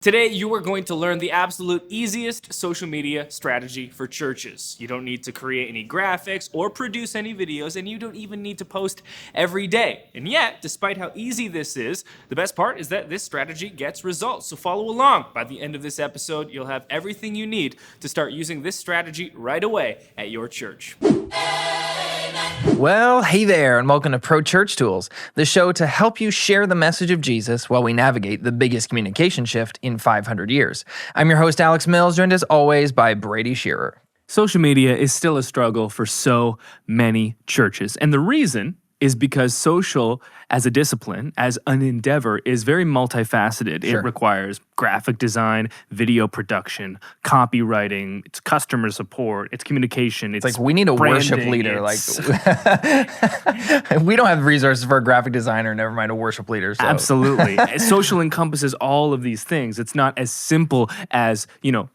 Today, you are going to learn the absolute easiest social media strategy for churches. You don't need to create any graphics or produce any videos, and you don't even need to post every day. And yet, despite how easy this is, the best part is that this strategy gets results. So follow along. By the end of this episode, you'll have everything you need to start using this strategy right away at your church. Well, hey there, and welcome to Pro Church Tools, the show to help you share the message of Jesus while we navigate the biggest communication shift in 500 years. I'm your host, Alex Mills, joined as always by Brady Shearer. Social media is still a struggle for so many churches, and the reason is because social as a discipline, as an endeavor, is very multifaceted. Sure. It requires graphic design, video production, copywriting, it's customer support, it's communication, it's like we need a branding, worship leader. We don't have resources for a graphic designer, never mind a worship leader. So. Absolutely. Social encompasses all of these things. It's not as simple as,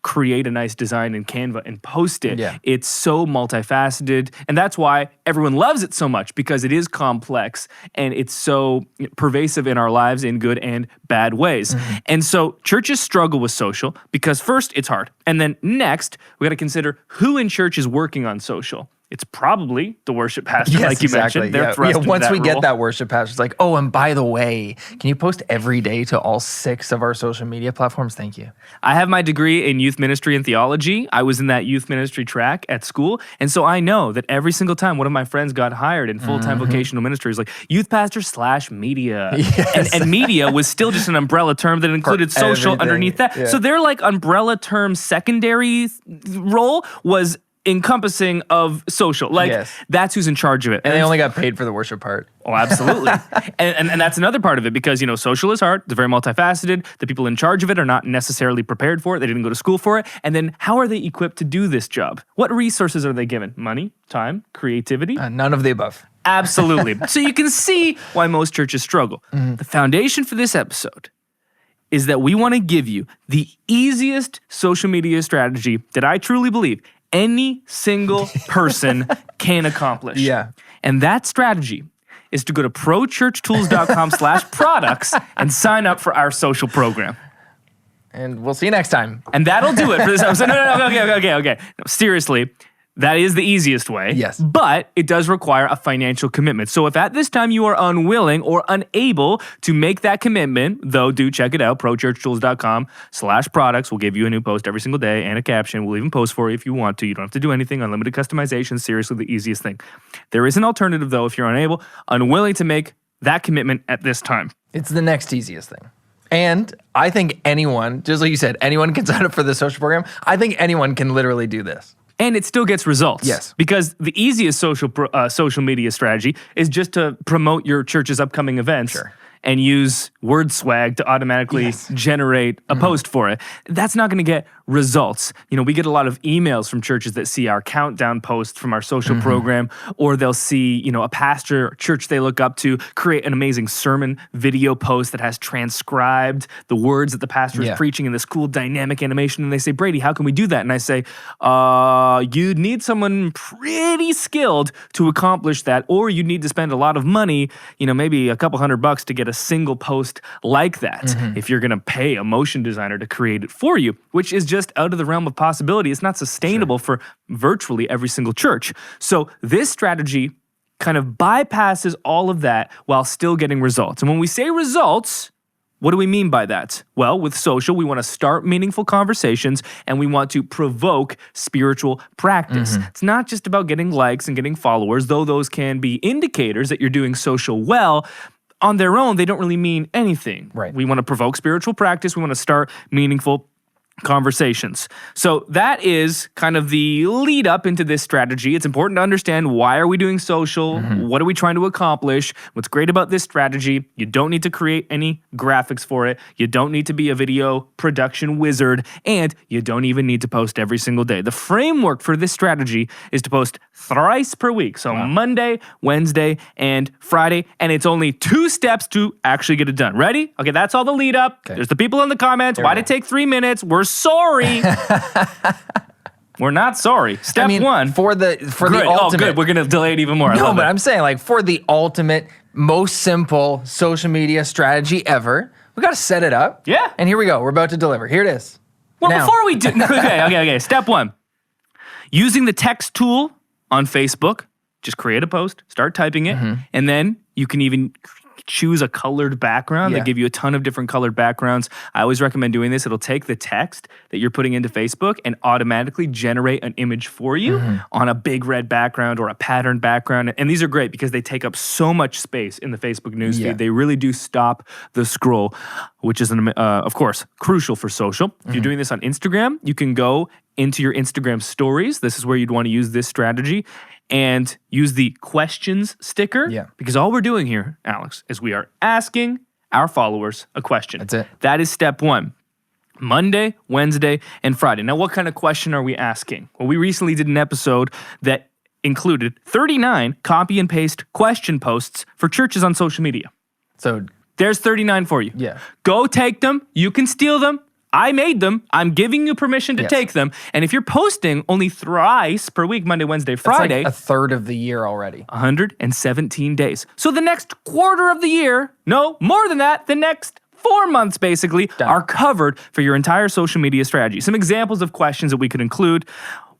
create a nice design in Canva and post it. Yeah. It's so multifaceted, and that's why everyone loves it so much, because it is complex and it's so pervasive in our lives in good and bad ways. Mm-hmm. And so churches struggle with social because first, it's hard. And then next, we got to consider who in church is working on social. It's probably the worship pastor, like you mentioned. They're thrust into once that we role. get that worship pastor, it's like, oh, and by the way, can you post every day to all 6 of our social media platforms? Thank you. I have my degree in youth ministry and theology. I was in that youth ministry track at school. And so I know that every single time one of my friends got hired in full-time vocational ministry, it was like youth pastor / media. Yes. And media was still just an umbrella term that included social everything. underneath that. Yeah. So their umbrella term secondary role was encompassing of social. Yes. That's who's in charge of it. And they only got paid for the worship part. Oh, absolutely. and that's another part of it because, social is hard. It's very multifaceted. The people in charge of it are not necessarily prepared for it. They didn't go to school for it. And then how are they equipped to do this job? What resources are they given? Money, time, creativity? None of the above. Absolutely. So you can see why most churches struggle. Mm-hmm. The foundation for this episode is that we want to give you the easiest social media strategy that I truly believe any single person can accomplish. Yeah. And that strategy is to go to prochurchtools.com/products and sign up for our social program. And we'll see you next time. And that'll do it for this episode. No, okay. No, seriously, that is the easiest way. Yes. But it does require a financial commitment. So if at this time you are unwilling or unable to make that commitment, though, do check it out, prochurchtools.com/products. We'll give you a new post every single day and a caption. We'll even post for you if you want to. You don't have to do anything. Unlimited customization, seriously, the easiest thing. There is an alternative, though, if you're unwilling to make that commitment at this time. It's the next easiest thing. And I think anyone, just like you said, anyone can sign up for the social program. I think anyone can literally do this. And it still gets results. Yes. Because the easiest social media strategy is just to promote your church's upcoming events. Sure. And use WordSwag to automatically generate a post for it. That's not going to get results. We get a lot of emails from churches that see our countdown posts from our social program, or they'll see, a pastor or church they look up to create an amazing sermon video post that has transcribed the words that the pastor is preaching in this cool dynamic animation. And they say, Brady, how can we do that? And I say, you'd need someone pretty skilled to accomplish that, or you'd need to spend a lot of money, maybe a couple $100 to get a single post like that if you're going to pay a motion designer to create it for you, which is just out of the realm of possibility. It's not sustainable for virtually every single church. So this strategy kind of bypasses all of that while still getting results. And when we say results, what do we mean by that? Well, with social, we want to start meaningful conversations and we want to provoke spiritual practice. It's not just about getting likes and getting followers, though those can be indicators that you're doing social well. On their own, they don't really mean anything. Right. We want to provoke spiritual practice. We want to start meaningful conversations. So that is kind of the lead up into this strategy. It's important to understand, why are we doing social? What are we trying to accomplish? What's great about this strategy, you don't need to create any graphics for it. You don't need to be a video production wizard, and you don't even need to post every single day. The framework for this strategy is to post thrice per week. So Monday, Wednesday, and Friday, and it's only 2 steps to actually get it done. Ready? Okay, that's all the lead up. Okay. There's the people in the comments. Why'd it take 3 minutes? We're sorry. We're not sorry. Step 1. For the ultimate. Oh, good. We're going to delay it even more. I'm saying for the ultimate, most simple social media strategy ever, We got to set it up. Yeah. And here we go. We're about to deliver. Here it is. Well, Now. before we do, okay. Step 1, using the text tool on Facebook, just create a post, start typing it, and then you can even choose a colored background. Yeah. They give you a ton of different colored backgrounds. I always recommend doing this. It'll take the text that you're putting into Facebook and automatically generate an image for you on a big red background or a patterned background. And these are great because they take up so much space in the Facebook newsfeed. Yeah. They really do stop the scroll, which is, of course, crucial for social. If you're doing this on Instagram, you can go into your Instagram stories. This is where you'd want to use this strategy and use the questions sticker. Yeah. Because all we're doing here, Alex, is we are asking our followers a question. That's it. That is step 1. Monday, Wednesday, and Friday. Now, what kind of question are we asking? Well, we recently did an episode that included 39 copy and paste question posts for churches on social media. So, There's 39 for you. Yeah. Go take them. You can steal them. I made them. I'm giving you permission to Yes. take them. And if you're posting only thrice per week, Monday, Wednesday, it's like Friday, a third of the year already. 117 days. So the next quarter of the year, no, more than that, the next 4 months basically Done. are covered for your entire social media strategy. Some examples of questions that we could include.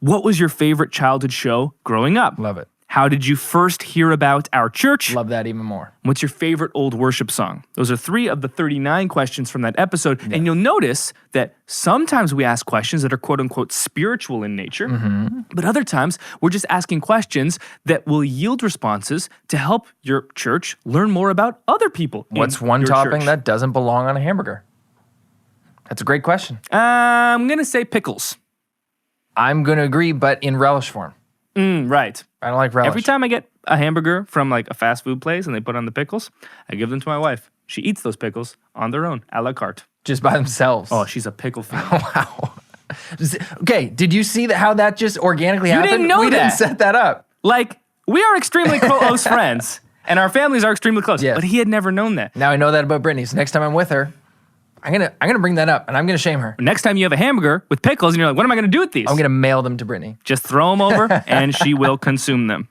What was your favorite childhood show growing up? Love it. How did you first hear about our church? Love that even more. What's your favorite old worship song? Those are 3 of the 39 questions from that episode. And you'll notice that sometimes we ask questions that are quote unquote spiritual in nature, but other times we're just asking questions that will yield responses to help your church learn more about other people. What's in one your topping church. that doesn't belong on a hamburger? That's a great question. I'm going to say pickles. I'm going to agree, but in relish form. Right. I don't like relish. Every time I get a hamburger from like a fast food place and they put on the pickles, I give them to my wife. She eats those pickles on their own, a la carte. Just by themselves. Oh, she's a pickle fan. Wow. Okay, did you see how that just organically happened? didn't know we that. didn't set that up. Like, we are extremely close friends, and our families are extremely close. Yes. But he had never known that. Now I know that about Brittany, so next time I'm with her, I'm gonna bring that up and I'm gonna shame her. Next time you have a hamburger with pickles, and you're like, what am I going to do with these? I'm gonna mail them to Brittany. Just throw them over, and she will consume them.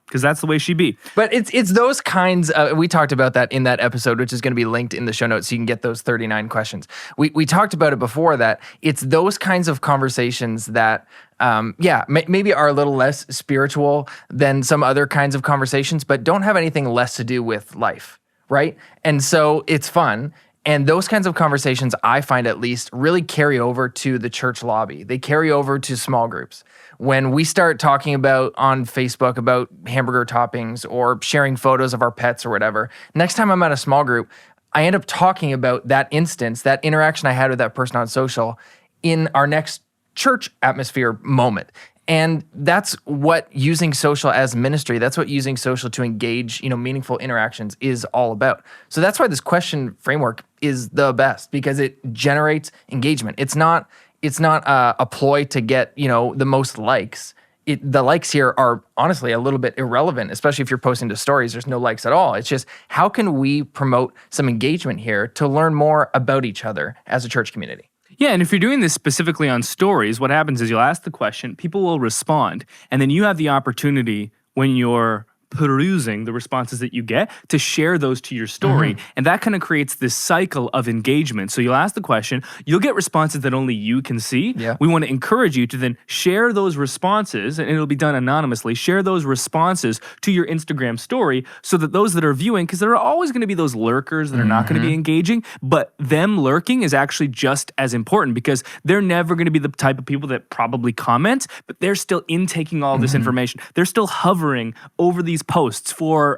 Because that's the way she be. But it's those kinds of, we talked about that in that episode, which is going to be linked in the show notes so you can get those 39 questions. We talked about it before that it's those kinds of conversations that, maybe are a little less spiritual than some other kinds of conversations, but don't have anything less to do with life, right? And so it's fun. And those kinds of conversations, I find at least, really carry over to the church lobby. They carry over to small groups. When we start talking about on Facebook about hamburger toppings or sharing photos of our pets or whatever, next time I'm at a small group, I end up talking about that instance, that interaction I had with that person on social in our next church atmosphere moment. And that's what using social as ministry, that's what using social to engage, meaningful interactions is all about. So that's why this question framework is the best, because it generates engagement. It's not a ploy to get, the most likes. The likes here are honestly a little bit irrelevant, especially if you're posting to stories. There's no likes at all. It's just, how can we promote some engagement here to learn more about each other as a church community? Yeah, and if you're doing this specifically on stories, what happens is you'll ask the question, people will respond, and then you have the opportunity when you're perusing the responses that you get to share those to your story. And that kind of creates this cycle of engagement. So you'll ask the question, you'll get responses that only you can see. Yeah. We want to encourage you to then share those responses, and it'll be done anonymously, share those responses to your Instagram story so that those that are viewing, because there are always going to be those lurkers that are not going to be engaging, but them lurking is actually just as important because they're never going to be the type of people that probably comment, but they're still intaking all this information. They're still hovering over these posts for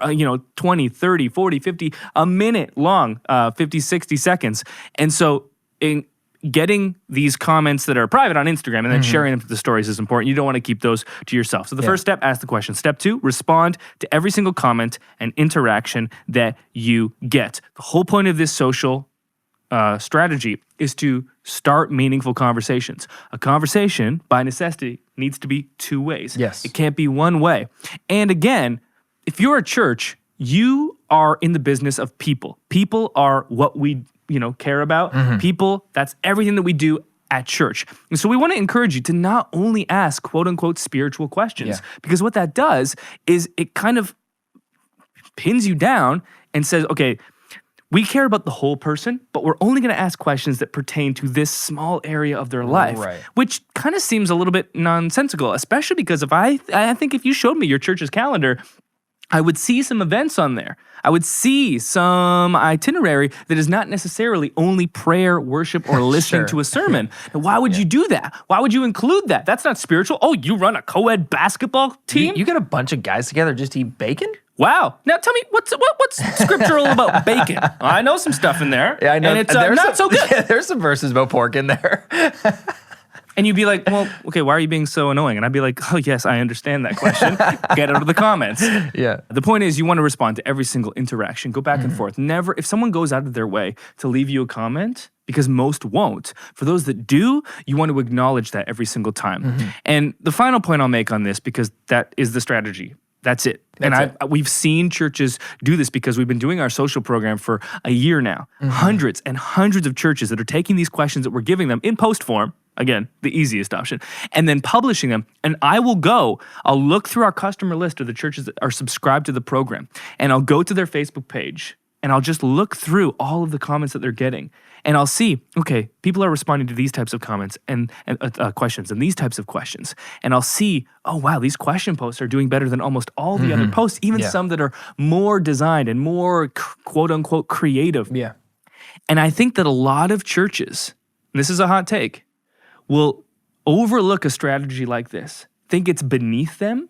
20, 30, 40, 50, a minute long, 50, 60 seconds. And so in getting these comments that are private on Instagram and then sharing them to the stories is important. You don't want to keep those to yourself. So the first step, ask the question. Step 2, respond to every single comment and interaction that you get. The whole point of this social strategy is to start meaningful conversations. A conversation, by necessity, needs to be 2 ways. Yes. It can't be one way. And again, if you're a church, you are in the business of people. People are what we, care about. People, that's everything that we do at church. And so we want to encourage you to not only ask quote unquote spiritual questions, because what that does is it kind of pins you down and says, okay, We care about the whole person, but we're only going to ask questions that pertain to this small area of their life, Right. which kind of seems a little bit nonsensical, especially because I think if you showed me your church's calendar, I would see some events on there. I would see some itinerary that is not necessarily only prayer, worship, or listening Sure. to a sermon. Now, why would you do that? Why would you include that? That's not spiritual. Oh, you run a co-ed basketball team? You get a bunch of guys together just to eat bacon? Wow. Now tell me, what's scriptural about bacon? I know some stuff in there. Yeah, I know. And it's There's not so good. Yeah, there's some verses about pork in there. And you'd be like, well, okay, why are you being so annoying? And I'd be like, oh, yes, I understand that question. Get out of the comments. Yeah. The point is, you want to respond to every single interaction. Go back and forth. Never, if someone goes out of their way to leave you a comment, because most won't, for those that do, you want to acknowledge that every single time. And the final point I'll make on this, because that is the strategy. That's it. We've seen churches do this because we've been doing our social program for a year now. Hundreds and hundreds of churches that are taking these questions that we're giving them in post form, again, the easiest option, and then publishing them. And I'll look through our customer list of the churches that are subscribed to the program, and I'll go to their Facebook page, and I'll just look through all of the comments that they're getting. And I'll see, okay, people are responding to these types of comments and questions and these types of questions. And I'll see, oh, wow, these question posts are doing better than almost all the other posts, even some that are more designed and more quote unquote creative. Yeah. And I think that a lot of churches, and this is a hot take, will overlook a strategy like this, think it's beneath them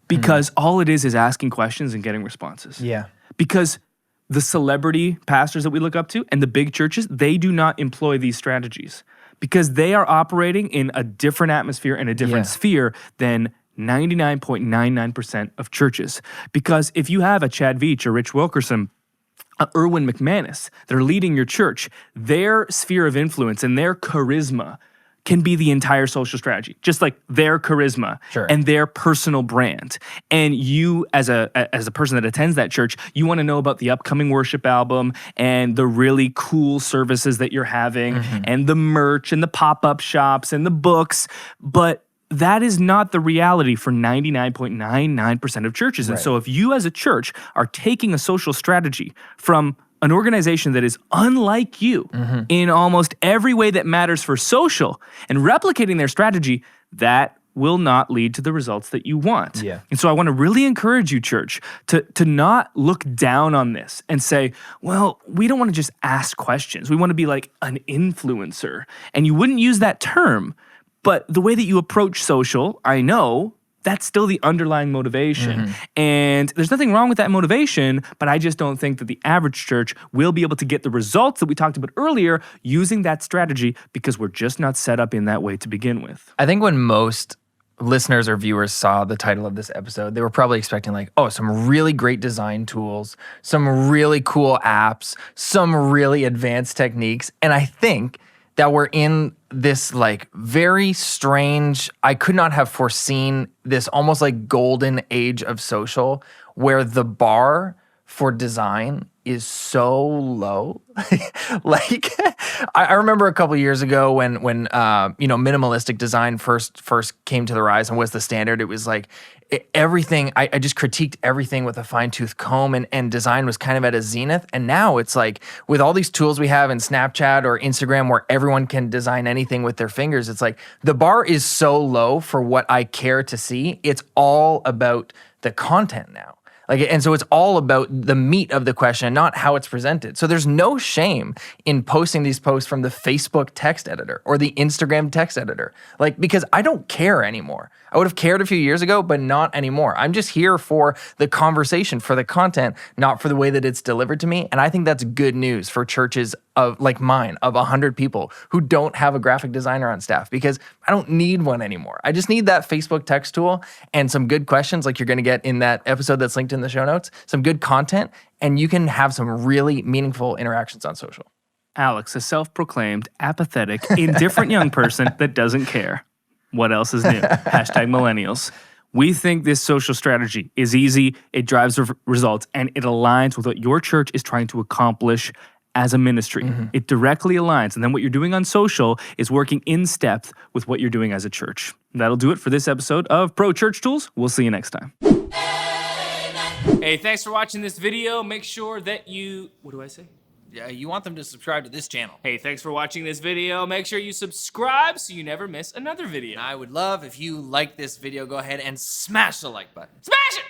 because all it is asking questions and getting responses. Yeah. Because the celebrity pastors that we look up to and the big churches, they do not employ these strategies because they are operating in a different atmosphere and a different sphere than 99.99% of churches. Because if you have a Chad Veach or Rich Wilkerson, Erwin McManus, that are leading your church, their sphere of influence and their charisma can be the entire social strategy, just like their charisma and their personal brand. And you, as a person that attends that church, you want to know about the upcoming worship album and the really cool services that you're having and the merch and the pop-up shops and the books. But that is not the reality for 99.99% of churches. And so if you as a church are taking a social strategy from an organization that is unlike you in almost every way that matters for social and replicating their strategy, that will not lead to the results that you want. Yeah. And so I want to really encourage you, church, to not look down on this and say, well, we don't want to just ask questions. We want to be like an influencer. And you wouldn't use that term, but the way that you approach social, I know, that's still the underlying motivation. And there's nothing wrong with that motivation, but I just don't think that the average church will be able to get the results that we talked about earlier using that strategy because we're just not set up in that way to begin with. I think when most listeners or viewers saw the title of this episode, they were probably expecting like, oh, some really great design tools, some really cool apps, some really advanced techniques. And I think that we're in this like very strange, I could not have foreseen this almost like golden age of social where the bar for design is so low. Like I remember a couple years ago when minimalistic design first came to the rise and was the standard. It was like everything, I just critiqued everything with a fine-tooth comb and design was kind of at a zenith. And now it's like with all these tools we have in Snapchat or Instagram where everyone can design anything with their fingers, it's like the bar is so low for what I care to see. It's all about the content now. And so it's all about the meat of the question, not how it's presented. So there's no shame in posting these posts from the Facebook text editor or the Instagram text editor, because I don't care anymore. I would have cared a few years ago, but not anymore. I'm just here for the conversation, for the content, not for the way that it's delivered to me. And I think that's good news for churches of like mine, of 100 people who don't have a graphic designer on staff, because I don't need one anymore. I just need that Facebook text tool and some good questions like you're going to get in that episode that's linked in the show notes, some good content, and you can have some really meaningful interactions on social. Alex, a self-proclaimed, apathetic, indifferent young person that doesn't care. What else is new? #millennials. We think this social strategy is easy, it drives results, and it aligns with what your church is trying to accomplish as a ministry. It directly aligns. And then what you're doing on social is working in step with what you're doing as a church. That'll do it for this episode of Pro Church Tools. We'll see you next time. Hey, thanks for watching this video. Make sure that you, what do I say? You want them to subscribe to this channel. Hey, thanks for watching this video. Make sure you subscribe so you never miss another video. And I would love if you like this video, go ahead and smash the like button. Smash it!